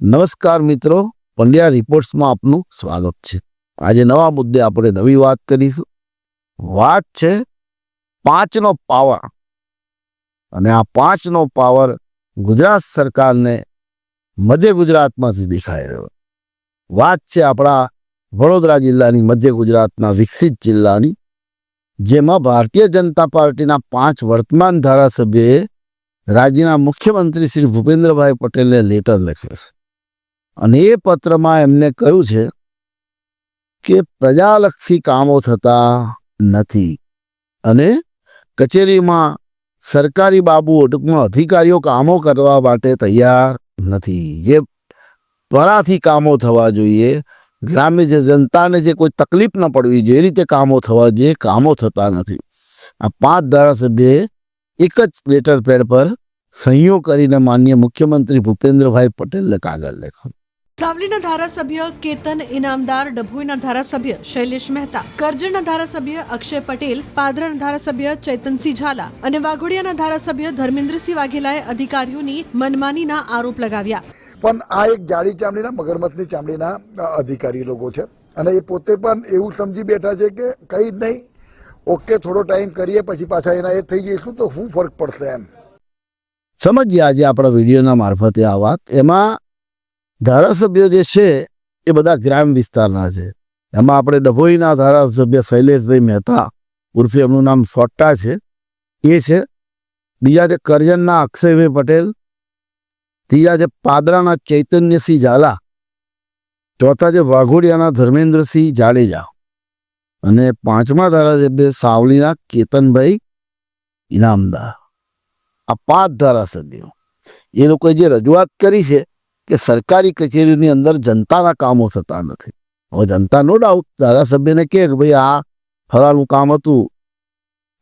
નમસ્કાર મિત્રો, પંડ્યા રિપોર્ટ્સમાં આપનું સ્વાગત છે। આજે નવા મુદ્દે આપણે નવી વાત કરીશું। વાત છે 5નો પાવર, અને આ 5નો પાવર ગુજરાત સરકારને મધ્ય ગુજરાતમાંથી દેખાઈ રહ્યો। વાત છે આપણા વડોદરા જિલ્લાની, મધ્ય ગુજરાતના વિકસિત જિલ્લાની, જેમાં ભારતીય જનતા પાર્ટીના 5 વર્તમાન ધારાસભ્યોએ રાજ્યના મુખ્યમંત્રી શ્રી ભૂપેન્દ્રભાઈ પટેલને લેટર લખ્યો છે, અને એ પત્રમાં એમને કહ્યું છે કે પ્રજાલક્ષી કામો થતા નથી, અને કચેરીમાં સરકારી બાબુઓ, ટૂંકમાં અધિકારીઓ કામો કરવા માટે તૈયાર નથી। જે ત્વરાથી કામો થવા જોઈએ, ગ્રામ્ય જનતાને જે કોઈ તકલીફ ન પડવી જોઈએ, એ રીતે કામો થવા જોઈએ, કામો થતા નથી। આ 5 ધારાસભ્યોએ એક જ લેટર પેડ પર સહીઓ કરીને માનનીય મુખ્યમંત્રી ભૂપેન્દ્રભાઈ પટેલને કાગળ લખ્યો। સાવલીના ધારાસભ્ય કેતન ઇનામદાર, ડભોઈના ધારાસભ્ય શૈલેષ મહેતા, કરજણના ધારાસભ્ય અક્ષય પટેલ, પાદરાના ધારાસભ્ય ચૈતનસિંહ ઝાલા અને વાઘોડિયાના ધારાસભ્ય ધર્મેન્દ્રસિંહ વાઘેલાએ અધિકારીઓની મનમાનીના આરોપ લગાવ્યા। પણ આ એક જાડી ચામડીના, મગરમચ્છની ચામડીના અધિકારી લોકો છે, અને એ પોતે પણ એવું સમજી બેઠા છે કે કંઈ જ નહીં, ઓકે થોડો ટાઈમ કરીએ પછી પાછા એના એ થઈ જઈશું તો શું ફરક પડશે એમ। સમજીએ આજે આપણા વિડીયોના મારફતે આ વાત। એમાં ધારાસભ્યો જે છે એ બધા ગ્રામ્ય વિસ્તારના છે। એમાં આપણે ડભોઈના ધારાસભ્ય શૈલેષભાઈ મહેતા, ઉર્ફે એમનું નામ સોટ્ટા છે, એ છે। બીજા છે કરજણના અક્ષયભાઈ પટેલ, ત્રીજા છે પાદરાના ચૈતન્યસિંહ ઝાલા, ચોથા છે વાઘોડિયાના ધર્મેન્દ્રસિંહ જાડેજા, અને 5મા ધારાસભ્ય સાવલીના કેતનભાઈ ઇનામદાર। આ 5 ધારાસભ્યો એ લોકોએ જે રજૂઆત કરી છે કે સરકારી કચેરીની અંદર જનતાના કામો થતા નથી। હવે જનતા નો ડાઉટ ધારાસભ્યને કહે કે ભાઈ આ ફલાણું કામ હતું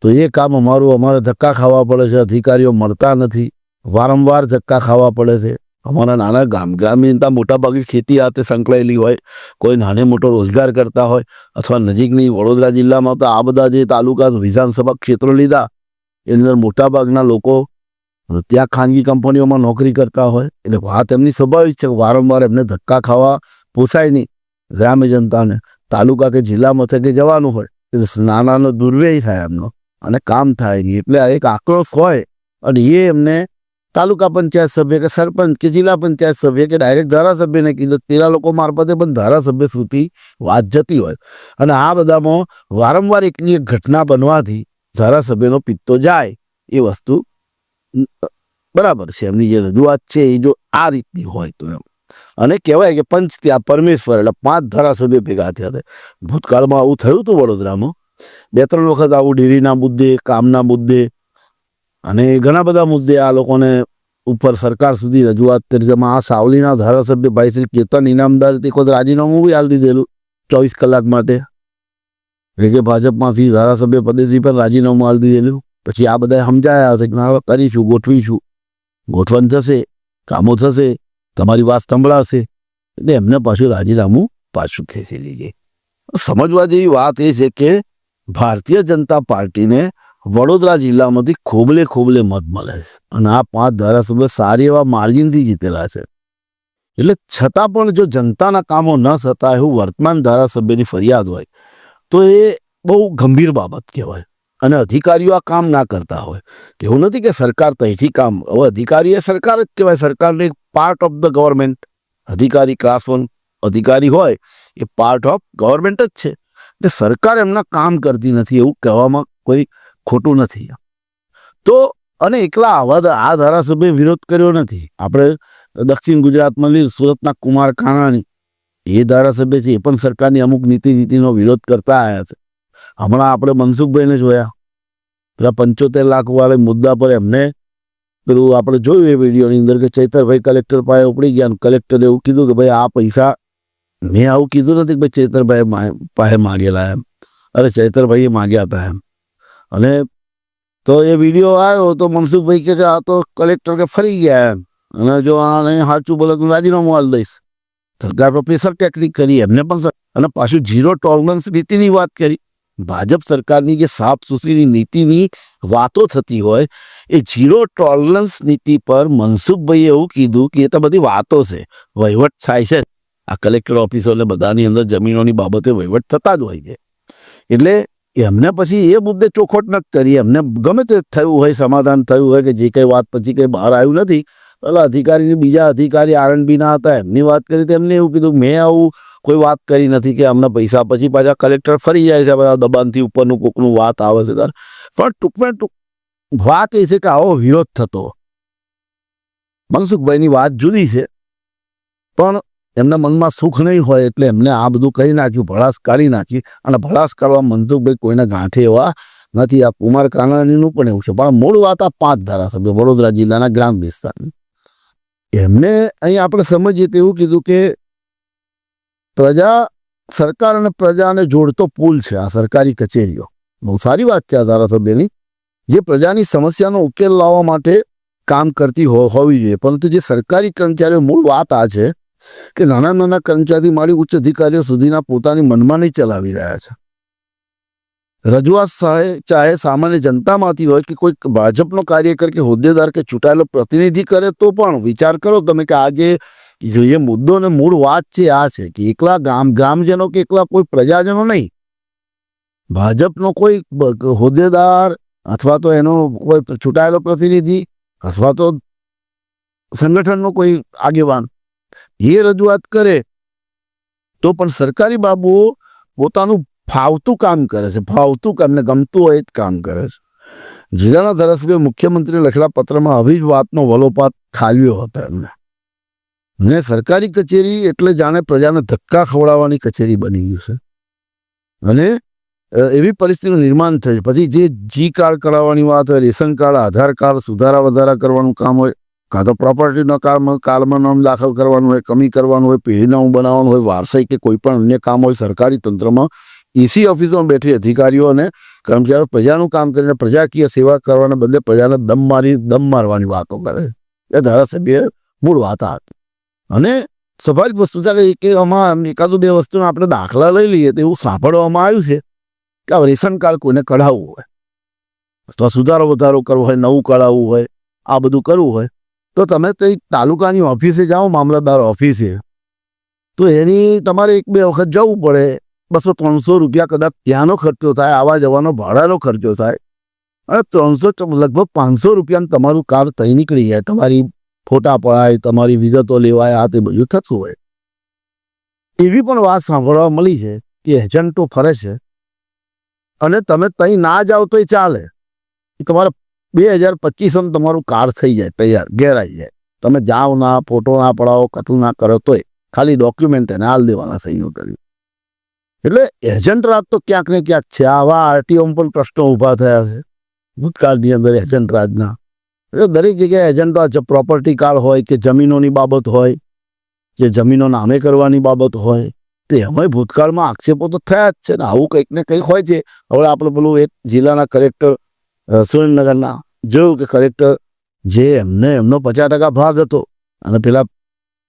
તો એ કામ અમારે ધક્કા ખાવા પડે છે, અધિકારીઓ મળતા નથી, વારંવાર ધક્કા ખાવા પડે છે। અમારા નાના ગ્રામ્ય જનતા મોટાભાગે ખેતી સાથે સંકળાયેલી હોય, કોઈ નાને મોટો રોજગાર કરતા હોય, અથવા નજીકની વડોદરા જિલ્લામાં તો આ બધા જે તાલુકા વિધાનસભા ક્ષેત્રો લીધા એની અંદર મોટાભાગના લોકો ત્યાં ખાનગી કંપનીઓમાં નોકરી કરતા હોય, એટલે વાત એમની સ્વાભાવિક છે કે વારંવાર એમને ધક્કા ખાવા પોસાય નહીં। ગ્રામ્ય જનતાને તાલુકા કે જિલ્લા મથકે જવાનું હોય એટલે નાનાનો દુર્વ્યય થાય એમનો, અને કામ થાય નહીં, એટલે એક આક્રોશ હોય, અને એ એમને તાલુકા પંચાયત સભ્ય કે સરપંચ કે જિલ્લા પંચાયત સભ્ય કે ડાયરેક્ટ ધારાસભ્યને કીધું, તેના લોકો મારફતે પણ ધારાસભ્ય સુધી વાત જતી હોય, અને આ બધામાં વારંવાર એકની એક ઘટના બનવાથી ધારાસભ્યનો પિત્તો જાય। એ વસ્તુ બરાબર છે, એમની જે રજૂઆત છે એ જો આ રીતની હોય તો એમ, અને કહેવાય કે પંચ ત્યાં પરમેશ્વર, એટલે 5 ધારાસભ્યો ભેગા થયા હતા। ભૂતકાળમાં આવું થયું હતું વડોદરામાં 2-3 વખત, આવું ડેરીના મુદ્દે, કામના મુદ્દે, અને ઘણા બધા મુદ્દે આ લોકોને ઉપર સરકાર સુધી રજૂઆત કરી। જેમાં આ સાવલીના ધારાસભ્ય ભાઈ શ્રી કેતન ઇનામદાર એક વખત રાજીનામું બી આપી દીધેલું 24 કલાક માટે, એટલે કે ભાજપમાંથી ધારાસભ્ય પદેથી પણ રાજીનામું આપી દીધેલું। પછી આ બધા સમજાયા હશે કે કરીશું, ગોઠવીશું, ગોઠવણ થશે, કામો થશે, તમારી વાત સંભળાશે, એટલે એમને પાછું રાજીનામું પાછું ખેંચી લીજે। સમજવા જેવી વાત એ છે કે ભારતીય જનતા પાર્ટીને વડોદરા જિલ્લામાંથી ખોબલે મત મળે છે, અને આ 5 ધારાસભ્યો સારી એવા માર્જિનથી જીતેલા છે। એટલે છતાં પણ જો જનતાના કામો ન થતા એવું વર્તમાન ધારાસભ્યની ફરિયાદ હોય તો એ બહુ ગંભીર બાબત કહેવાય, અને અધિકારીઓ આ કામ ના કરતા હોય। એવું નથી કે સરકાર તહીંથી કામ, હવે અધિકારી એ સરકાર જ કહેવાય, સરકારને એક પાર્ટ ઓફ ધ ગવર્મેન્ટ, અધિકારી ક્લાસ 1 અધિકારી હોય એ પાર્ટ ઓફ ગવર્મેન્ટ જ છે, એટલે સરકાર એમના કામ કરતી નથી એવું કહેવામાં કોઈ ખોટું નથી। તો અને એકલા આ ધારાસભ્ય વિરોધ કર્યો નથી, આપણે દક્ષિણ ગુજરાતમાં સુરતના કુમાર કાનાણી એ ધારાસભ્ય છે, એ પણ સરકારની અમુક નીતિનો વિરોધ કરતા આવ્યા છે। હમણાં આપણે મનસુખભાઈને જોયા, પેલા 75 લાખ વાળા મુદ્દા પર એમને પેલું આપણે જોયું એ વિડીયોની અંદર કે ચૈતરભાઈ કલેક્ટર પાસે ઉપડી ગયા, કલેક્ટરે એવું કીધું કે ભાઈ આ પૈસા મેં આવું કીધું નથી કે ભાઈ ચૈતરભાઈ પાસે માગેલા એમ, અરે ચૈતરભાઈએ માગ્યા હતા એમ। અને તો એ વિડીયો આવ્યો તો મનસુખભાઈ કે આ તો કલેક્ટર કે ફરી ગયા એમ, અને જો આ સાચું બોલે તો રાજીનામું આલ દઈશ। સરકાર પર પ્રેશર ટેકનિક કરી એમને પણ, અને પાછું 0 ટોલરન્સ નીતિની વાત કરી। ભાજપ સરકારની જે સાફ સુથરીની નીતિની વાતો થતી હોય એ ઝીરો ટોલરન્સ નીતિ પર મનસુખભાઈએ એવું કીધું કે એ તો બધી વાતો છે, વહીવટ થાય છે. આ કલેક્ટર ઓફિસો એટલે બધાની અંદર જમીનોની બાબતે વહીવટ થતા જ હોય છે. એટલે એમને પછી એ મુદ્દે ચોખવટ ન કરી. એમને ગમે તે થયું હોય, સમાધાન થયું હોય કે જે કંઈ વાત પછી કંઈ બહાર આવ્યું નથી, પેલા અધિકારી બીજા અધિકારી R&B ના હતા એમની વાત કરી તો એમને એવું કીધું મેં આવું કોઈ વાત કરી નથી કે અમને પૈસા. પછી પાછા કલેક્ટર ફરી જાય છે બધા દબાણથી ઉપરનું કોકનું વાત આવે છે ત્યારે. પણ ટૂંકમાં વાત એ છે કે આવો વિરોધ થતો. મનસુખભાઈની વાત જુદી છે, પણ એમના મનમાં સુખ નહીં હોય એટલે એમને આ બધું કરી નાખ્યું, ભડાસ કાઢી નાખી. અને ભડાસ કાઢવા મનસુખભાઈ કોઈના ગાંઠે એવા નથી. આ કુમાર કાનાણીનું પણ એવું છે. પણ મૂળ વાત આ 5 ધારાસભ્યો વડોદરા જિલ્લાના ગ્રામ વિસ્તારની, એમને અહીં આપણે સમજીએ તો એવું કીધું કે પ્રજા, સરકાર અને પ્રજાને જોડતો પુલ છે આ સરકારી કચેરીઓ. બહુ સારી વાત છે આ ધારાસભ્યની, જે પ્રજાની સમસ્યાનો ઉકેલ લાવવા માટે કામ કરતી હોવી જોઈએ. પરંતુ જે સરકારી કર્મચારીઓ, મૂળ વાત આ છે કે નાના નાના કર્મચારી માંડી ઉચ્ચ અધિકારીઓ સુધીના પોતાની મનમાની ચલાવી રહ્યા છે. રજૂઆત ચાહે સામાન્ય જનતામાંથી હોય કે કોઈ ભાજપનો કાર્યકર કે હોદ્દેદાર કે ચૂંટાયેલો પ્રતિનિધિ કરે તો પણ વિચાર કરો તમે કે આજે જે મુદ્દો ને મૂળ વાત છે આ છે કે એકલા ગ્રામજનો કે એકલા કોઈ પ્રજાજનો નહીં, ભાજપનો કોઈ હોદ્દેદાર અથવા તો એનો કોઈ ચૂંટાયેલો પ્રતિનિધિ અથવા તો સંગઠનનો કોઈ આગેવાન એ રજૂઆત કરે તો પણ સરકારી બાબુઓ પોતાનું ફાવતું કામ કરે છે. ફાવતું કામને ગમતું હોય જ કામ કરે છે. જિલ્લાના ધારાસભ્ય મુખ્યમંત્રીએ લખેલા પત્રમાં આવી જ વાતનો વલોપાત ઠાલવ્યો હતો એમને. ને સરકારી કચેરી એટલે જાણે પ્રજાને ધક્કા ખવડાવવાની કચેરી બની ગયું છે. અને એવી પરિસ્થિતિનું નિર્માણ થયું. પછી જે G કાર્ડ કરાવવાની વાત હોય, રેશન કાર્ડ, આધાર કાર્ડ સુધારા વધારા કરવાનું કામ હોય, કાં તો પ્રોપર્ટીના કાર્ડમાં નામ દાખલ કરવાનું હોય, કમી કરવાનું હોય, પેઢીનામું બનાવવાનું હોય, વારસાઈ કે કોઈ પણ અન્ય કામ હોય સરકારી તંત્રમાં, EC ઓફિસમાં બેઠી અધિકારીઓ અને કર્મચારીઓ પ્રજાનું કામ કરીને પ્રજાકીય સેવા કરવાને બદલે પ્રજાને દમ મારવાની વાતો કરે. એ ધારાસભ્ય મૂળ વાત હતી. અને સ્વાભાવિક વસ્તુ છે કે આમાં એકાદું 2 વસ્તુના આપણે દાખલા લઈ લઈએ તો એવું સાંભળવામાં આવ્યું છે કે આ રેશન કાર્ડ કોઈને કઢાવવું હોય અથવા સુધારો વધારો કરવો હોય, નવું કઢાવવું હોય, આ બધું કરવું હોય તો તમે તો તાલુકાની ઓફિસે જાઓ, મામલતદાર ઓફિસે, તો એની તમારે 1-2 વખત જવું પડે. 200-300 રૂપિયા કદાચ ત્યાંનો ખર્ચો થાય, આવવા જવાનો ભાડાનો ખર્ચો થાય, અને 300 લગભગ 500 રૂપિયાનું તમારું કાર્ડ તઈ નીકળી જાય. તમારી ફોટા પડાય, તમારી વિગતો લેવાય, આ તે બધું થતું હોય. એવી પણ વાત સાંભળવા મળી છે કે એજન્ટો ફરે છે અને તમે તઈ ના જાઓ તોય ચાલે, તમારે 2025 તમારું કાર્ડ થઈ જાય તૈયાર, ઘેર આવી જાય. તમે જાઓ ના, ફોટો ના પડાવો, કતું ના કરો તોય ખાલી ડોક્યુમેન્ટ એને હાલ દેવાના સહીનું કર્યું. એટલે એજન્ટ રાજ તો ક્યાંક ને ક્યાંક છે. આવા RTOમાં પણ પ્રશ્નો ઊભા થયા છે ભૂતકાળની અંદર એજન્ટ રાજના. એટલે દરેક જગ્યાએ એજન્ટો પ્રોપર્ટી કાર્ડ હોય કે જમીનોની બાબત હોય કે જમીનો નામે કરવાની બાબત હોય તો એમાંય ભૂતકાળમાં આક્ષેપો તો થયા જ છે ને. આવું કંઈક ને કંઈક હોય છે. હવે આપણે પેલું એક જિલ્લાના કલેક્ટર સુરેન્દ્રનગરના જોયું કે કલેક્ટર જે એમનો 50% ભાગ હતો અને પેલા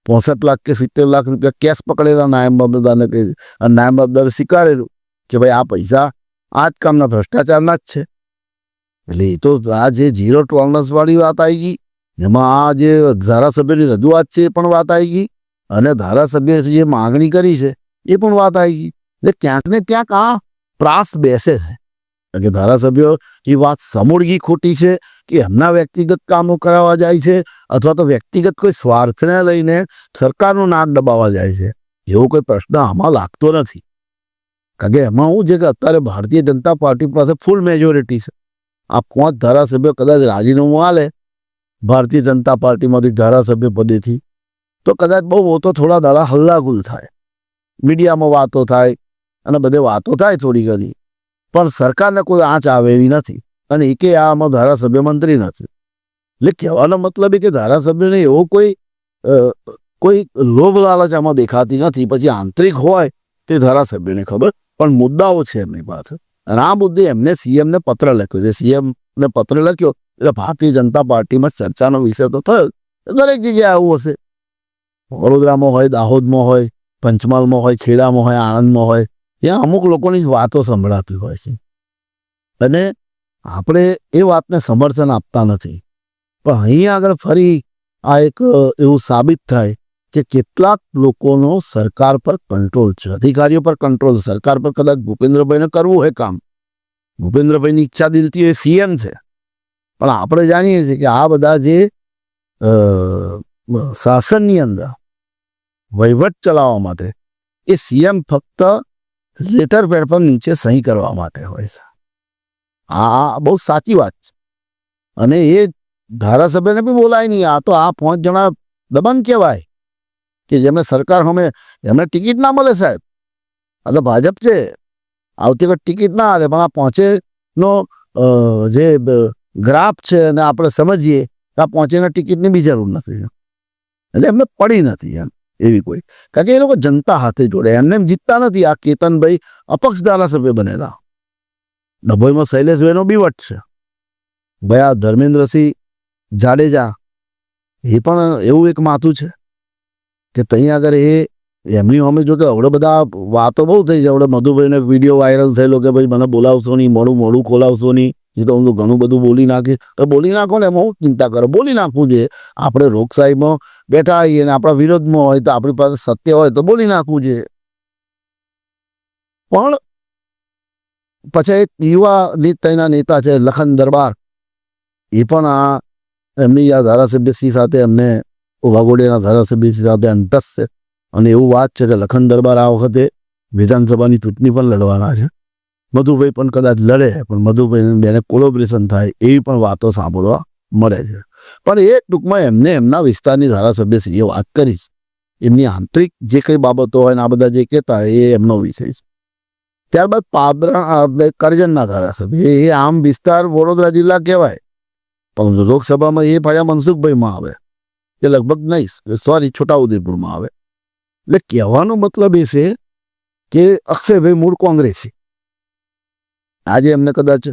65 લાખ કે 70 લાખ રૂપિયા કેશ પકડેલા નાયબ મામલતદારને કહી, અને નાયબ મામલતદારે સ્વીકારેલું કે ભાઈ આ પૈસા આ જ કામના ભ્રષ્ટાચારના જ છે. એટલે એ તો આ જે ઝીરો ટોલરન્સ વાળી વાત આવી ગઈ, એમાં આ જે ધારાસભ્યની રજૂઆત છે એ પણ વાત આવી ગઈ, અને ધારાસભ્ય જે માગણી કરી છે એ પણ વાત આવી ગઈ. એટલે ક્યાંક ને ક્યાંક આ પ્રાસ બેસે છે કે ધારાસભ્યો એ વાત સમૂળગી ખોટી છે કે એમના વ્યક્તિગત કામો કરાવવા જાય છે અથવા તો વ્યક્તિગત કોઈ સ્વાર્થને લઈને સરકારનું નાક દબાવવા જાય છે. એવો કોઈ પ્રશ્ન આમાં લાગતો નથી. કારણ કે એમાં શું છે કે અત્યારે ભારતીય જનતા પાર્ટી પાસે ફૂલ મેજોરિટી છે. આ 5 ધારાસભ્યો કદાચ રાજીનામું આલે ભારતીય જનતા પાર્ટીમાંથી ધારાસભ્ય પદેથી તો કદાચ બહુ તો થોડા દાડા હલ્લાગુલ થાય, મીડિયામાં વાતો થાય અને બધે વાતો થાય થોડી ઘણી, પણ સરકારને કોઈ આંચ આવે એવી નથી. અને એકે આમાં ધારાસભ્ય મંત્રી નથી. એટલે કહેવાનો મતલબ એ કે ધારાસભ્યને એવો કોઈ લોભ લાલચ આમાં દેખાતી નથી. પછી આંતરિક હોય તે ધારાસભ્યને ખબર, પણ મુદ્દાઓ છે એમની પાસે. અને આ મુદ્દે એમને CMને પત્ર લખ્યો છે. CMને પત્ર લખ્યો એટલે ભારતીય જનતા પાર્ટીમાં ચર્ચાનો વિષય તો થયો. દરેક જગ્યાએ આવું હશે. વડોદરામાં હોય, દાહોદમાં હોય, પંચમહાલમાં હોય, ખેડામાં હોય, આણંદમાં હોય, ત્યાં અમુક લોકોની વાતો સંભળાતી હોય છે અને આપણે એ વાતને સમર્થન આપતા નથી. પણ અહીંયા આગળ ફરી આ એક એવું સાબિત થાય કે કેટલાક લોકોનો સરકાર પર કંટ્રોલ છે, અધિકારીઓ પર કંટ્રોલ. સરકાર પર કદાચ ભૂપેન્દ્રભાઈને કરવું હોય કામ, ભૂપેન્દ્રભાઈની ઈચ્છા દિલથી એ સીએમ છે, પણ આપણે જાણીએ છીએ કે આ બધા જે શાસનની અંદર વહીવટ ચલાવવા માટે એ સીએમ ફક્ત લેટર પેડ પર નીચે સહી કરવા માટે હોય છે. આ બહુ સાચી વાત છે અને એ ધારાસભ્યને બી બોલાય નહીં. આ તો આ 5 જણા દબંગ કહેવાય કે જેમને સરકાર સામે એમને ટિકિટ ના મળે સાહેબ. આ તો ભાજપ છે, આવતી વખત ટિકિટ ના આવે, પણ આ 5નો જે ગ્રાફ છે અને આપણે સમજીએ કે આ 5ની ટિકિટની બી જરૂર નથી, એટલે એમને પડી નથી એમ એવી કોઈ. કારણ કે એ લોકો જનતા હાથે જોડે, એમને એમ જીતતા નથી. આ કેતનભાઈ અપક્ષ ધારાસભ્ય બનેલા, ડભોઈમાં શૈલેષભાઈનો બી વટ છે. ભાઈ આ ધર્મેન્દ્રસિંહ જાડેજા એ પણ એવું એક માથું છે કે ત્યાં આગળ એમની સામે જો કે હવે બધા વાતો બહુ થઈ છે. હવે મધુભાઈને વિડીયો વાયરલ થયેલો કે ભાઈ મને બોલાવશો નહીં, મોડું ખોલાવશો નહીં. એ તો હું તો ઘણું બધું બોલી નાખીશ. તો બોલી નાખો ને, એમાં હું ચિંતા કરો, બોલી નાખવું જોઈએ. આપણે લોકશાહીમાં બેઠા હોઈએ અને આપણા વિરોધમાં હોય તો આપણી પાસે સત્ય હોય તો બોલી નાખવું જોઈએ. પણ પછી એક યુવા નેતાના નેતા છે લખન દરબાર, એ પણ આ એમની આ ધારાસભ્યશ્રી સાથે એમને વાઘોડિયાના ધારાસભ્યશ્રી સાથે અંતસ છે અને એવું વાત છે કે લખન દરબાર આ વખતે વિધાનસભાની ચૂંટણી પણ લડવાના છે. મધુભાઈ પણ કદાચ લડે, પણ મધુભાઈ બેને કોલોબરેશન થાય એવી પણ વાતો સાંભળવા મળે છે. પણ એ ટૂંકમાં એમને એમના વિસ્તારની ધારાસભ્યશ્રીએ વાત કરી છે. એમની આંતરિક જે કંઈ બાબતો હોય ને આ બધા જે કહેતા એ એમનો વિષય છે. ત્યારબાદ પાદરા કરજણના ધારાસભ્ય, એ આમ વિસ્તાર વડોદરા જિલ્લા કહેવાય, પણ લોકસભામાં એ પાછા મનસુખભાઈમાં આવે, એ લગભગ નહીં, સોરી છોટાઉદેપુરમાં આવે. એટલે કહેવાનો મતલબ એ છે કે અક્ષયભાઈ મૂળ કોંગ્રેસી, આજે એમને કદાચ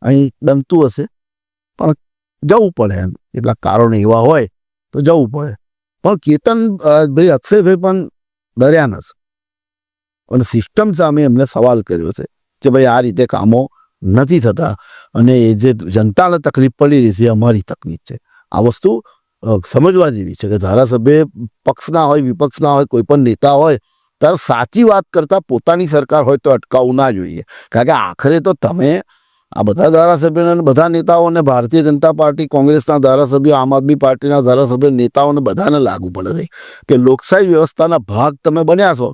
અહીં ડમતું હશે પણ જવું પડે, એમ એટલા કારણો એવા હોય તો જવું પડે. પણ કેતનભાઈ અક્ષયભાઈ પણ ડર્યા નથી અને સિસ્ટમ સામે એમને સવાલ કર્યો છે કે ભાઈ આ રીતે કામો નથી થતા અને એ જે જનતાને તકલીફ પડી રહી છે એ અમારી તકલીફ છે. આ વસ્તુ સમજવા જેવી છે કે ધારાસભ્ય પક્ષના હોય વિપક્ષના હોય કોઈ પણ નેતા હોય ત્યારે સાચી વાત કરતાં પોતાની સરકાર હોય તો અટકાવવું ના જોઈએ. કારણ કે આખરે તો તમે આ બધા ધારાસભ્યોને, બધા નેતાઓને, ભારતીય જનતા પાર્ટી, કોંગ્રેસના ધારાસભ્યો, આમ આદમી પાર્ટીના ધારાસભ્યો, નેતાઓને બધાને લાગુ પડે છે કે લોકશાહી વ્યવસ્થાના ભાગ તમે બન્યા છો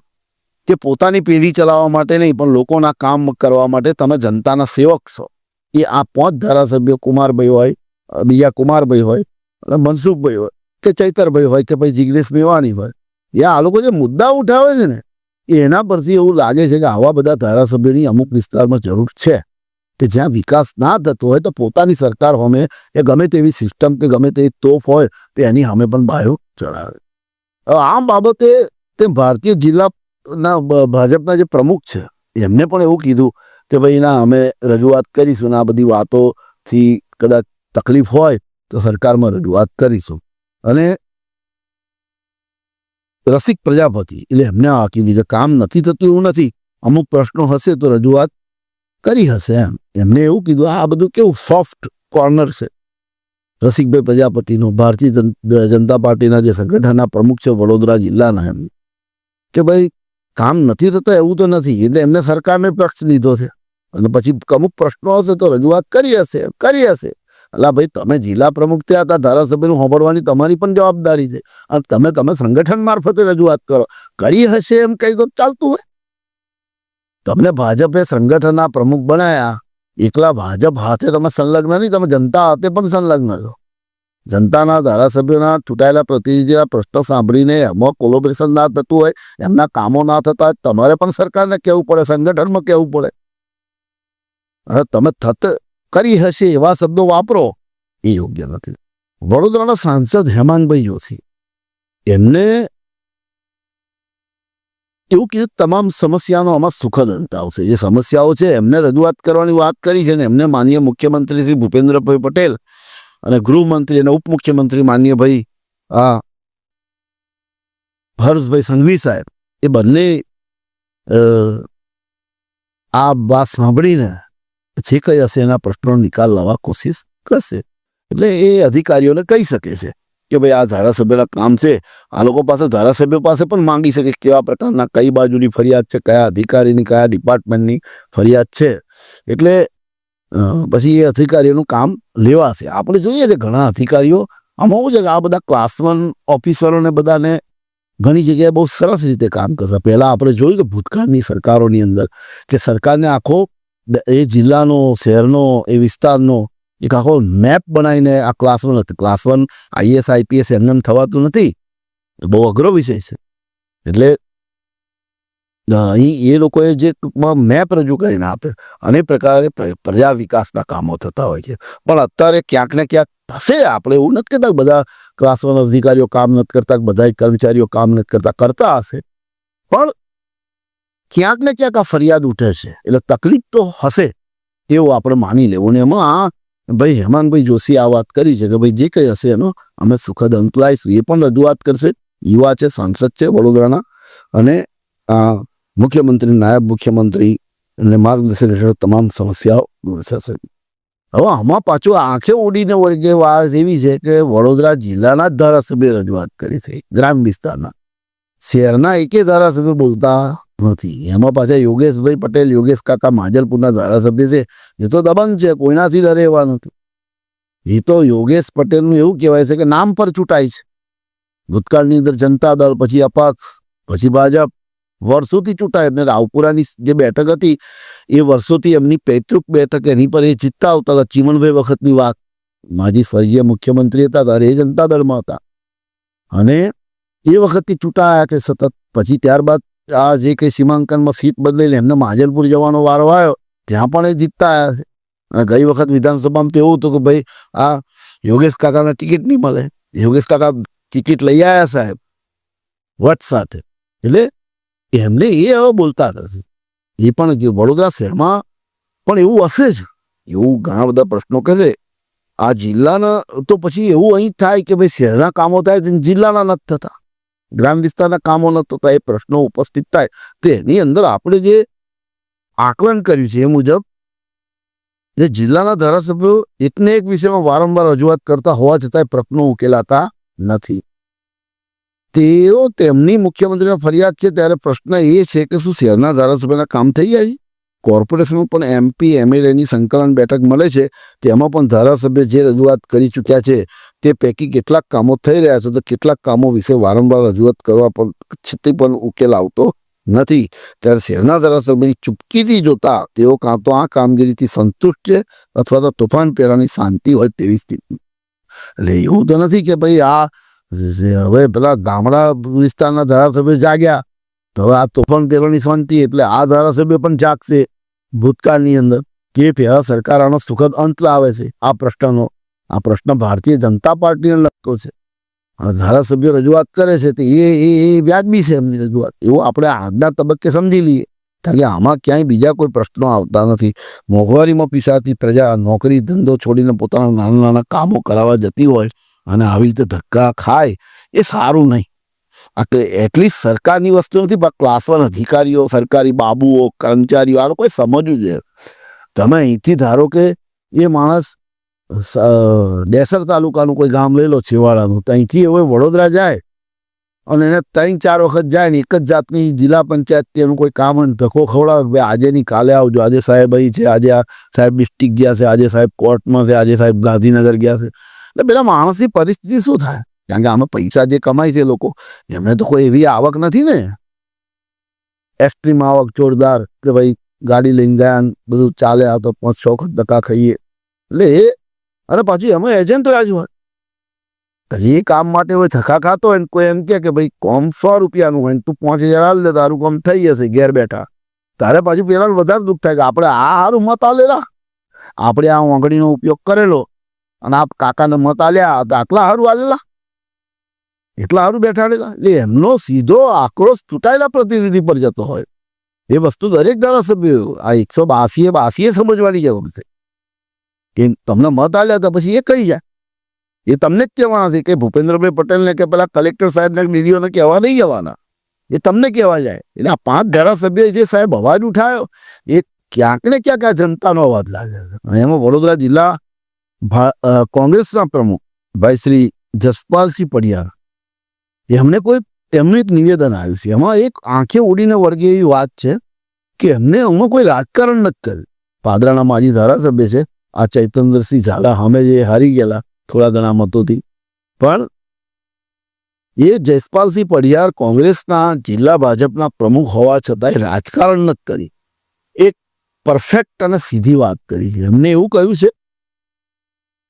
કે પોતાની પેઢી ચલાવવા માટે નહીં પણ લોકોના કામ કરવા માટે તમે જનતાના સેવક છો. એ આ 5 ધારાસભ્યો, કુમારભાઈ હોય, બીજા કુમારભાઈ હોય અને મનસુખભાઈ હોય કે ચૈતરભાઈ હોય કે ભાઈ જિગ્નેશ મેવાણી હોય, એ આ લોકો જે મુદ્દા ઉઠાવે છે ને એના પરથી એવું લાગે છે કે આવા બધા ધારાસભ્યોની અમુક વિસ્તારમાં જરૂર છે કે જ્યાં વિકાસ ના થતો હોય તો પોતાની સરકાર સામે એ ગમે તેવી સિસ્ટમ કે ગમે તેવી તોફ હોય તો એની સામે પણ બાયો ચડાવે. આ બાબતે તે ભારતીય જિલ્લાના ભાજપના જે પ્રમુખ છે એમને પણ એવું કીધું કે ભાઈ ના અમે રજૂઆત કરીશું ને આ બધી વાતોથી કદાચ તકલીફ હોય તો સરકારમાં રજૂઆત કરીશું. અને રસિક પ્રજાપતિ એટલે એમને આ કીધું કે કામ નથી થતું એવું નથી, અમુક પ્રશ્નો હશે તો રજૂઆત કરી હશે. એમને એવું કીધું. આ બધું કેવું સોફ્ટ કોર્નર છે રસિકભાઈ પ્રજાપતિનું, ભારતીય જનતા પાર્ટીના જે સંગઠનના પ્રમુખ છે વડોદરા જિલ્લાના, એમ કે ભાઈ કામ નથી થતા એવું તો નથી, એટલે એમને સરકારને પક્ષ લીધો છે અને પછી અમુક પ્રશ્નો હશે તો રજૂઆત કરી હશે. એટલે ભાઈ તમે જિલ્લા પ્રમુખ થયા હતા, ધારાસભ્યનું સાંભળવાની તમારી પણ જવાબદારી છે અને તમે સંગઠન મારફતે રજૂઆત કરી હશે એમ કહી તો ચાલતું હોય. તમને ભાજપે સંગઠનના પ્રમુખ બનાયા, એકલા ભાજપ હાથે તમે સંલગ્ન નહીં, તમે જનતા હાથે પણ સંલગ્ન છો. જનતાના ધારાસભ્યોના ચૂંટાયેલા પ્રતિનિધિના પ્રશ્નો સાંભળીને એમાં કોલોબરેશન ના થતું હોય, એમના કામો ના થતા હોય, તમારે પણ સરકારને કહેવું પડે, સંગઠનમાં કહેવું પડે. હવે તમે કરી હશે એવા શબ્દો વાપરો એ યોગ્ય નથી. વડોદરાના સાંસદ હેમાંગભાઈ જોશી એમને એવું કીધું તમામ સમસ્યાનો આમાં સુખદ અંત આવશે. જે સમસ્યાઓ છે એમને રજૂઆત કરવાની વાત કરી છે ને એમને માનનીય મુખ્યમંત્રી શ્રી ભૂપેન્દ્રભાઈ પટેલ અને ગૃહમંત્રી અને ઉપમુખ્યમંત્રી માનનીય ભાઈ હર્ષભાઈ સંઘવી સાહેબ એ બંને આ વાત સાંભળીને જે કંઈ હશે એના પ્રશ્નોનો નિકાલ લાવવા કોશિશ કરશે. એટલે એ અધિકારીઓને કહી શકે છે કે ભાઈ આ ધારાસભ્યના કામ છે, આ લોકો પાસે ધારાસભ્યો પાસે પણ માંગી શકે કેવા પ્રકારના કઈ બાજુની ફરિયાદ છે, કયા અધિકારીની કયા ડિપાર્ટમેન્ટની ફરિયાદ છે. એટલે પછી એ અધિકારીઓનું કામ લેવાશે. આપણે જોઈએ છે ઘણા અધિકારીઓ આમાં શું છે કે આ બધા ક્લાસ 1 ઓફિસરોને બધાને ઘણી જગ્યાએ બહુ સરસ રીતે કામ કરતા. પહેલાં આપણે જોયું કે ભૂતકાળની સરકારોની અંદર કે સરકારને આખો એ જિલ્લાનો, શહેરનો, એ વિસ્તારનો એક આખો મેપ બનાવીને આ ક્લાસ 1 હતી. ક્લાસ 1 IAS IPS એમને થવાતું નથી, બહુ અઘરો વિષય છે. એટલે અહીં એ લોકોએ જે ટૂંકમાં મેપ રજૂ કરીને આપે અને પ્રકારે પ્રજા વિકાસના કામો થતા હોય છે. પણ અત્યારે ક્યાંક ને ક્યાંક થશે. આપણે એવું નથી કહેતા બધા ક્લાસ 1 અધિકારીઓ કામ નથી કરતા, બધા કર્મચારીઓ કામ નથી કરતા, કરતા હશે. પણ ક્યાંક ને ક્યાંક આ ફરિયાદ ઉઠે છે એટલે તકલીફ તો હશે એવું આપણે માની લેવું. ને એમાં ભાઈ હેમાંગભાઈ જોશી આ વાત કરી છે કે ભાઈ જે કંઈ હશે એનો અમે સુખદ અંત લાવીશું. એ પણ રજૂઆત કરશે. યુવા છે, સાંસદ છે વડોદરાના, અને મુખ્યમંત્રી, નાયબ મુખ્યમંત્રી અને માર્ગદર્શન હેઠળ તમામ સમસ્યાઓ દૂર થશે. હવે આમાં પાછું આંખે ઉડીને વળગે વાત એવી છે કે વડોદરા જિલ્લાના જ ધારાસભ્ય રજૂઆત કરી છે, ગ્રામ વિસ્તારના. શહેરના એકે ધારાસભ્ય બોલતા નથી. એમાં પાછા યોગેશભાઈ પટેલ, યોગેશ કાકા માજલપુરના ધારાસભ્ય છે. એ તો દબંગ છે, કોઈનાથી ડરે એવા નથી. એ તો યોગેશ પટેલનું એવું કહેવાય છે કે નામ પર ચૂંટાય છે. ભૂતકાળની અંદર જનતા દળ, પછી અપક્ષ, પછી ભાજપ, વર્ષોથી ચૂંટાય. અને રાવપુરાની જે બેઠક હતી એ વર્ષોથી એમની પૈતૃક બેઠક, એની પર એ જીતતા આવતા હતા. ચીમનભાઈ વખતની વાત, માજી સ્વર્ગીય મુખ્યમંત્રી હતા ત્યારે એ જનતા દળમાં હતા અને એ વખતથી ચૂંટાયા છે સતત. પછી ત્યારબાદ આ જે કંઈ સીમાંકનમાં સીટ બદલેલી એમને માજલપુર જવાનો વારો આવ્યો, ત્યાં પણ એ જીતતા આવ્યા છે. અને ગઈ વખત વિધાનસભામાં તો એવું હતું કે ભાઈ આ યોગેશ કાકાને ટિકિટ નહીં મળે. યોગેશ કાકા ટિકિટ લઈ આવ્યા સાહેબ વટ સાથે. એટલે એમને એ હવે બોલતા નથી. એ પણ વડોદરા શહેરમાં પણ એવું હશે જ. એવું ઘણા બધા પ્રશ્નો કહે છે આ જિલ્લાના. તો પછી એવું અહીં થાય કે ભાઈ શહેરના કામો થાય જિલ્લાના નથી થતા, ગ્રામ વિસ્તારના કામો નથી થતા, એ પ્રશ્નો ઉપસ્થિત થાય. તો એની અંદર આપણે જે આકલન કર્યું છે એ મુજબ જે જિલ્લાના ધારાસભ્યો એકને એક વિષયમાં વારંવાર રજૂઆત કરતા હોવા છતાંય પ્રશ્નો ઉકેલાતા નથી. તેઓ તેમની મુખ્યમંત્રીને ફરિયાદ છે ત્યારે પ્રશ્ન એ છે કે શું શહેરના ધારાસભ્યના કામ થઈ જાય છે? કોર્પોરેશનમાં પણ MP MLAની સંકલન બેઠક મળે છે, તેમાં પણ ધારાસભ્ય જે રજૂઆત કરી ચૂક્યા છે તે પૈકી કેટલાક કામો થઈ રહ્યા છે, તો કેટલાક કામો વિશે વારંવાર રજૂઆત કરવા પણ છતાં પણ ઉકેલ આવતો નથી. ત્યારે શહેરના ધારાસભ્યની ચૂપકીથી જોતા તેઓ કાં તો આ કામગીરીથી સંતુષ્ટ છે અથવા તો તોફાન પહેલાની શાંતિ હોય તેવી સ્થિતિ. એટલે એવું તો નથી કે ભાઈ આ હવે પેલા ગામડા વિસ્તારના ધારાસભ્ય જાગ્યા તો હવે આ તોફાન પહેલાની શાંતિ, એટલે આ ધારાસભ્ય પણ જાગશે ભૂતકાળની અંદર કે પહેલા સરકાર આનો સુખદ અંત લાવે છે. આ પ્રશ્નનો, આ પ્રશ્ન ભારતીય જનતા પાર્ટીને લગતો છે. ધારાસભ્ય રજૂઆત કરે છે તો એ વ્યાજબી છે એમની રજૂઆત, એવું આપણે આજના તબક્કે સમજી લઈએ. કારણ કે આમાં ક્યાંય બીજા કોઈ પ્રશ્નો આવતા નથી. મોંઘવારીમાં પીસાતી પ્રજા નોકરી ધંધો છોડીને પોતાના નાના નાના કામો કરાવવા જતી હોય અને આવી રીતે ધક્કા ખાય એ સારું નહીં. આ તો એટલીસ્ટ સરકારની વસ્તુ નથી, પણ ક્લાસ 1 અધિકારીઓ, સરકારી બાબુઓ, કર્મચારીઓ, આ લોકોએ સમજવું જોઈએ. તમે અહીંથી ધારો કે એ માણસ ડેસર તાલુકાનું કોઈ ગામ લઈ લો છેવાડાનું, તો અહીંથી હવે વડોદરા જાય અને એને 3-4 વખત જાય ને એક જ જાતની જિલ્લા પંચાયત એનું કોઈ કામ હોય ધક્કો ખવડાવે, ભાઈ આજે નહીં કાલે આવજો, આજે સાહેબ અહીં છે, આજે આ સાહેબ ડિસ્ટ્રિક્ટ ગયા છે, આજે સાહેબ કોર્ટમાં છે, આજે સાહેબ ગાંધીનગર ગયા છે. એટલે પેલા માણસની પરિસ્થિતિ શું થાય? કારણ કે આમાં પૈસા જે કમાય છે લોકો, એમને તો કોઈ એવી આવક નથી ને, એક્સ્ટ્રીમ આવક જોરદાર કે ભાઈ ગાડી લઈને ગયા બધું ચાલે, આ તો 5-6 વખત ધક્કા ખાઈએ. એટલે એ અને પાછું એમાં એજન્ટ રાજ હોય. એ કામ માટે હોય ધક્કા ખાતો હોય ને કોઈ એમ કે ભાઈ કોમ 100 રૂપિયાનું હોય ને તું 5000 હાલ દે, તારું કામ થઈ જશે ઘેર બેઠા. તારે પાછું પેલા વધારે દુઃખ થાય કે આપણે આ સારું મત આલેલા, આપણે આ ઓંગળીનો ઉપયોગ કરેલો અને આ કાકાને મત આલ્યા તો આટલા સારું આલેલા, એટલા સારું બેઠાડેલા. એટલે એમનો સીધો આક્રોશ ચૂંટાયેલા પ્રતિનિધિ પર જતો હોય. એ વસ્તુ દરેક ધારાસભ્ય આ 182 સમજવાની જરૂર છે કે તમને મત આલ્યા તો પછી એ કહી જાય, એ તમને જ કહેવાના છે કે ભૂપેન્દ્રભાઈ પટેલને કે પેલા કલેક્ટર સાહેબને ડીડીઓને કહેવા નહીં જવાના, એ તમને કહેવા જાય. એટલે આ 5 ધારાસભ્ય જે સાહેબ અવાજ ઉઠાયો, એક ક્યાંક ને ક્યાંક આ જનતાનો અવાજ લાગે છે. અને એમાં વડોદરા જિલ્લા કોંગ્રેસના પ્રમુખ ભાઈ શ્રી જસપાલસિંહ પડિયાર એમને એમનું એક નિવેદન આવ્યું છે. એમાં એક આંખે ઉડીને વળગે એવી વાત છે કે એમને એમાં કોઈ રાજકારણ નથી કર્યું. પાદરાના માજી ધારાસભ્ય છે આ ચૈતન્યસિંહ ઝાલા, અમે જે હારી ગયેલા થોડા ઘણા મતોથી, પણ એ જસપાલસિંહ પડિયાર કોંગ્રેસના જિલ્લા ભાજપના પ્રમુખ હોવા છતાંય રાજકારણ નથી કરી. એક પરફેક્ટ અને સીધી વાત કરી છે. એમને એવું કહ્યું છે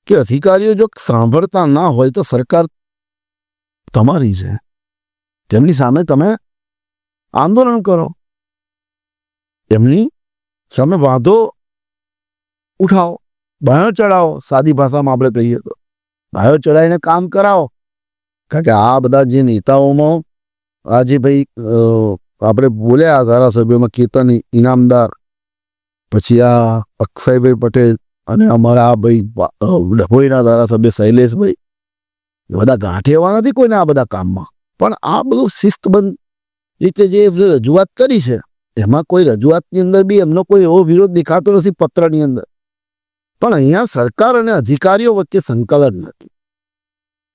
કે અધિકારીઓ જો સાંભળતા ના હોય તો સરકાર તમારી છે, તેમની સામે તમે આંદોલન કરો, એમની સામે વાંધો ઉઠાવો, બાયો ચડાવો. સાદી ભાષામાં આપણે કહીએ તો બાયો ચડાવીને કામ કરાવો. કારણ કે આ બધા જે નેતાઓમાં આ જે ભાઈ આપણે બોલ્યા ધારાસભ્યોમાં કેતન ઇનામદાર, પછી આ અક્ષયભાઈ પટેલ અને અમારા આ ભાઈ ડભોઈના ધારાસભ્ય શૈલેષભાઈ, એ બધા ગાંઠેવા નથી કોઈને આ બધા કામમાં. પણ આ બધું શિસ્તબંધ રીતે જે રજૂઆત કરી છે એમાં કોઈ રજૂઆતની અંદર બી એમનો કોઈ એવો વિરોધ દેખાતો નથી પત્રની અંદર. પણ અહીંયા સરકાર અને અધિકારીઓ વચ્ચે સંકલન નથી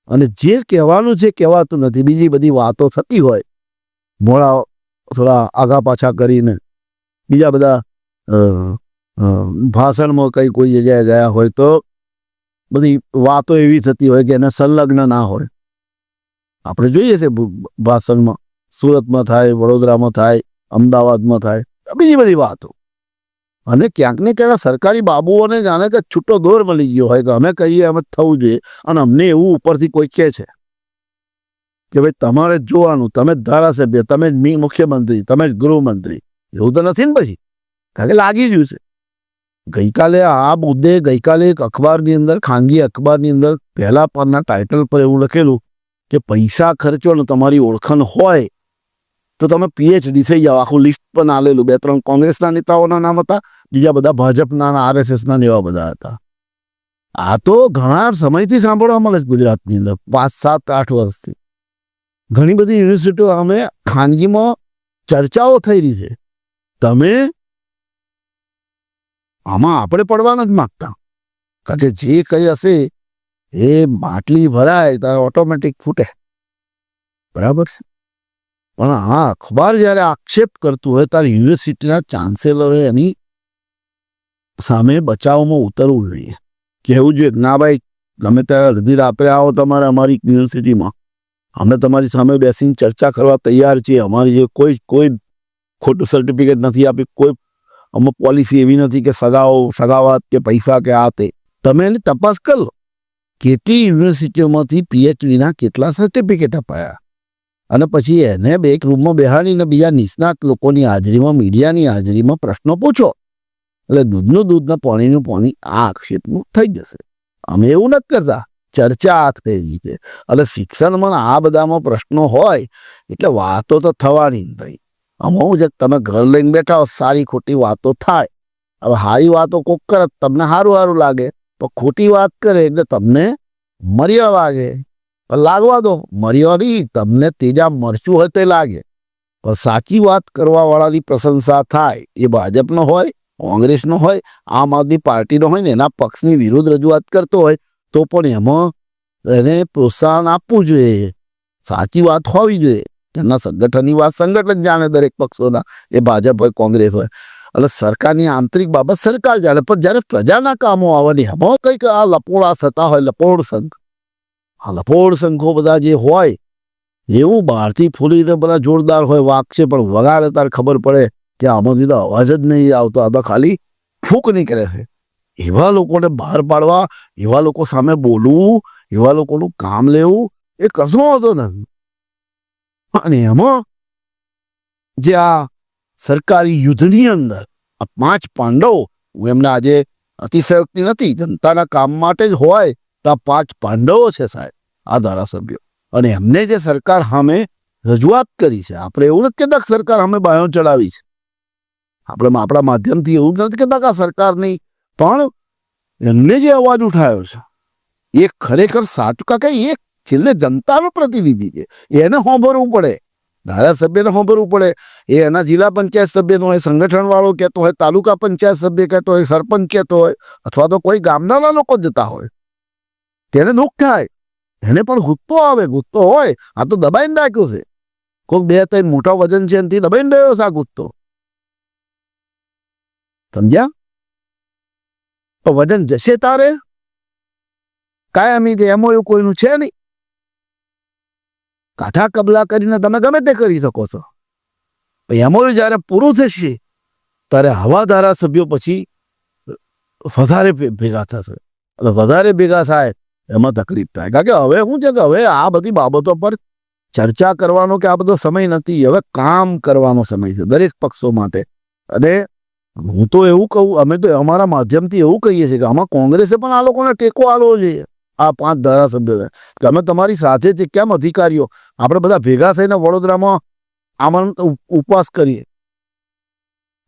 અને જે કહેવાનું છે કહેવાતું નથી. બીજી બધી વાતો થતી હોય મોડા થોડા આગા પાછા કરીને, બીજા બધા ભાષણમાં કોઈ જગ્યાએ ગયા હોય તો બધી વાતો એવી થતી હોય કે એને સંલગ્ન ના હોય. આપણે જોઈએ છે ભાષણમાં સુરતમાં થાય, વડોદરામાં થાય, અમદાવાદમાં થાય, બીજી બધી વાતો. અને ક્યાંક ને ક્યાંક સરકારી બાબુઓને જાણે કે છૂટો દોર મળી ગયો હોય કે અમે કહીએ એમ જ થવું જોઈએ. અને અમને એવું ઉપરથી કોઈ કહે છે કે ભાઈ તમારે જ જોવાનું, તમે જ ધારાસભ્ય, તમે જ મુખ્યમંત્રી, તમે જ ગૃહમંત્રી. એવું તો નથી ને પછી, કારણ કે લાગી ગયું છે. ગઈકાલે આ મુદ્દે એક અખબારની અંદર, ખાનગી અખબારની અંદર પહેલા પરના ટાઇટલ પર એવું લખેલું કે પૈસા ખર્ચો ને તમારી ઓળખાણ હોય તો તમે પીએચડી થઈ જાઓ. આખું લિસ્ટ પણ આલેલું. 2-3 કોંગ્રેસના નેતાઓના નામ હતા, બીજા બધા ભાજપના, આરએસએસના એવા બધા હતા. આ તો ઘણા સમયથી સાંભળવા મળે છે ગુજરાતની અંદર, 5-7-8 વર્ષથી. ઘણી બધી યુનિવર્સિટીઓ અમે ખાનગીમાં ચર્ચાઓ થઈ રહી છે. તમે આમાં આપણે પડવા નથી માગતા, કારણ કે જે કંઈ હશે એ માટલી ભરાય ત્યારે ઓટોમેટિક ફૂટે, બરાબર છે. પણ આ અખબાર જ્યારે આક્ષેપ કરતું હોય ત્યારે યુનિવર્સિટીના ચાન્સેલરે એની સામે બચાવમાં ઉતરવું જોઈએ, કહેવું જોઈએ ના ભાઈ તમે ત્યારે અડધી રાત્રે આવો તમારે અમારી યુનિવર્સિટીમાં, અમે તમારી સામે બેસીને ચર્ચા કરવા તૈયાર છીએ. અમારી જે કોઈ ખોટું સર્ટિફિકેટ નથી આપી, કોઈ અમુક પોલિસી એવી નથી કે સગાવાત કે પૈસા કે આ તે. તમે એની તપાસ કરો. કેટલી યુનિવર્સિટીઓમાંથી પીએચડીના કેટલા સર્ટિફિકેટ અપાયા અને પછી એને એક રૂમમાં બેહાડીને બીજા નિષ્ણાત લોકોની હાજરીમાં, મીડિયાની હાજરીમાં પ્રશ્નો પૂછો. એટલે દૂધનું દૂધ ને પાણીનું પાણી આ આક્ષેપનું થઈ જશે. અમે એવું નથી કરતા, ચર્ચા હાથ થઈ ગઈ છે. એટલે શિક્ષણમાં આ બધામાં પ્રશ્નો હોય એટલે વાતો તો થવાની જ ભાઈ. આમાં જે તમે ઘર લઈને બેઠા હો, સારી ખોટી વાતો થાય. હવે સારી વાતો કોક કરે તમને સારું લાગે, તો ખોટી વાત કરે એટલે તમને મર્યા લાગે. લાગવા દો, મર્યા નહીં, તમને તેજા મરચું હોય તે લાગે. પણ સાચી વાત કરવાવાળાની પ્રશંસા થાય, એ ભાજપનો હોય, કોંગ્રેસનો હોય, આમ આદમી પાર્ટીનો હોય ને એના પક્ષની વિરુદ્ધ રજૂઆત કરતો હોય તો પણ એમાં એને પ્રોત્સાહન આપવું જોઈએ. સાચી વાત હોવી જોઈએ. એમના સંગઠનની વાત સંગઠન જાણે, દરેક પક્ષોના, એ ભાજપ હોય, કોંગ્રેસ હોય. એટલે સરકારની આંતરિક બાબત સરકાર જાણે, પણ જ્યારે પ્રજાના કામો આવે ને એમાં કંઈક આ લપોડા થતા હોય, લપોડ સંઘ, આ લપોડ સંઘો બધા જે હોય એવું બહારથી ફૂલીને બધા જોરદાર હોય, વાગશે પણ વગાડે તારે ખબર પડે કે આમાંથી તો અવાજ જ નહીં આવતો, આ તો ખાલી ફૂંક નીકળે છે. એવા લોકોને બહાર પાડવા, એવા લોકો સામે બોલવું, એવા લોકોનું કામ લેવું એ કશો હોતો નથી. અને એમાં જે આ સરકારી યુદ્ધની અંદર આ 5 પાંડવો, હું એમને આજે અતિશયોક્તિ નથી, જનતાના કામ માટે જ હોય તો આ 5 પાંડવો છે સાહેબ, આ ધારાસભ્યો. અને એમને જે સરકાર સામે રજૂઆત કરી છે, આપણે એવું નથી કહેતા સરકાર સામે બાયો ચડાવી છે, આપણે આપણા માધ્યમથી એવું નથી કહેતા કે સરકારની, પણ એમને જે અવાજ ઉઠાવ્યો છે એ ખરેખર સાચું. કાંઈ એ છેલ્લે જનતાનો પ્રતિનિધિ છે, એને સાંભળવું પડે. ધારાસભ્યને સાંભળવું પડે. એ એના જિલ્લા પંચાયત સભ્યનો હોય, સંગઠનવાળો કહેતો હોય, તાલુકા પંચાયત સભ્ય કહેતો હોય, સરપંચ કહેતો હોય, અથવા તો કોઈ ગામના લોકો જતા હોય, તેને દુઃખ થાય. એને પણ ગુસ્સો આવે. ગુસ્સો હોય, આ તો દબાઈને રાખ્યો છે. કોઈક 2-3 મોટા વજન છે એનાથી દબાઈને રહ્યો છે આ ગુસ્સો. સમજ્યા? તો વજન જશે તારે કાયમી કે એમાં એવું કોઈનું છે નહીં. કાઠા કબલા કરીને તમે ગમે તે કરી શકો છો. એમાં જ્યારે પૂરું થશે ત્યારે હવા ધારાસભ્યો પછી વધારે ભેગા થશે. એટલે વધારે ભેગા થાય એમાં તકલીફ થાય. કારણ કે હવે શું છે કે હવે આ બધી બાબતો પર ચર્ચા કરવાનો કે આ બધો સમય નથી. હવે કામ કરવાનો સમય છે દરેક પક્ષો માટે. અને હું તો એવું કહું, અમે તો અમારા માધ્યમથી એવું કહીએ છીએ કે આમાં કોંગ્રેસે પણ આ લોકોને ટેકો આપવો જોઈએ, આ 5 ધારાસભ્યોને, કે અમે તમારી સાથે છે. કેમ અધિકારીઓ આપણે બધા ભેગા થઈને વડોદરામાં ઉપવાસ કરીએ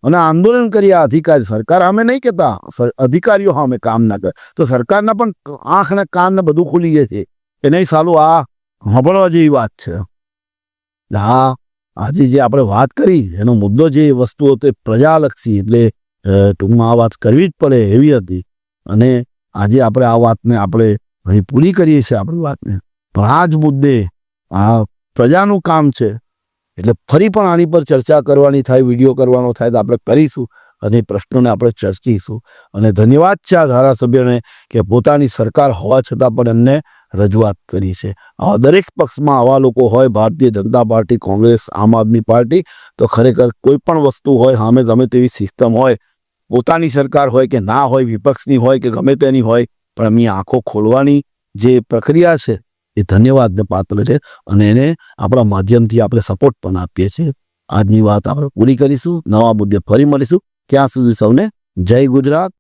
અને આંદોલન કરીએ. આ અધિકારી સરકાર અમે નહીં કહેતા, અધિકારીઓ અમે કામ ના કરે તો સરકારના પણ આંખ ને કાન ને બધું ખુલી જાય છે કે નહીં સાલું આ સાંભળવા જેવી વાત છે. હા, આજે જે આપણે વાત કરી એનો મુદ્દો જે વસ્તુઓ તે પ્રજાલક્ષી, એટલે ટૂંકમાં આ વાત કરવી જ પડે એવી હતી. અને આજે આપણે આ વાતને આપણે અહીં પૂરી કરીએ છીએ આપણી વાતને. પણ આ જ મુદ્દે આ પ્રજાનું કામ છે એટલે ફરી પણ આની પર ચર્ચા કરવાની થાય, વિડીયો કરવાનો થાય તો આપણે કરીશું અને પ્રશ્નોને આપણે ચર્ચીશું. અને ધન્યવાદ છે આ ધારાસભ્યોને કે પોતાની સરકાર હોવા છતાં પણ એમને રજૂઆત કરી છે. આવા દરેક પક્ષમાં આવા લોકો હોય, ભારતીય જનતા પાર્ટી, કોંગ્રેસ, આમ આદમી પાર્ટી, તો ખરેખર કોઈ પણ વસ્તુ હોય સામે ગમે તેવી સિસ્ટમ હોય, પોતાની સરકાર હોય કે ના હોય, વિપક્ષની હોય કે ગમે તેની હોય, પણ એમની આંખો ખોલવાની જે પ્રક્રિયા છે એ ધન્યવાદને પાત્ર છે. અને એને આપણા માધ્યમથી આપણે સપોર્ટ પણ આપીએ છીએ. આજની વાત આપણે પૂરી કરીશું. નવા મુદ્દે ફરી મળીશું. ત્યાં સુધી સૌને જય ગુજરાત.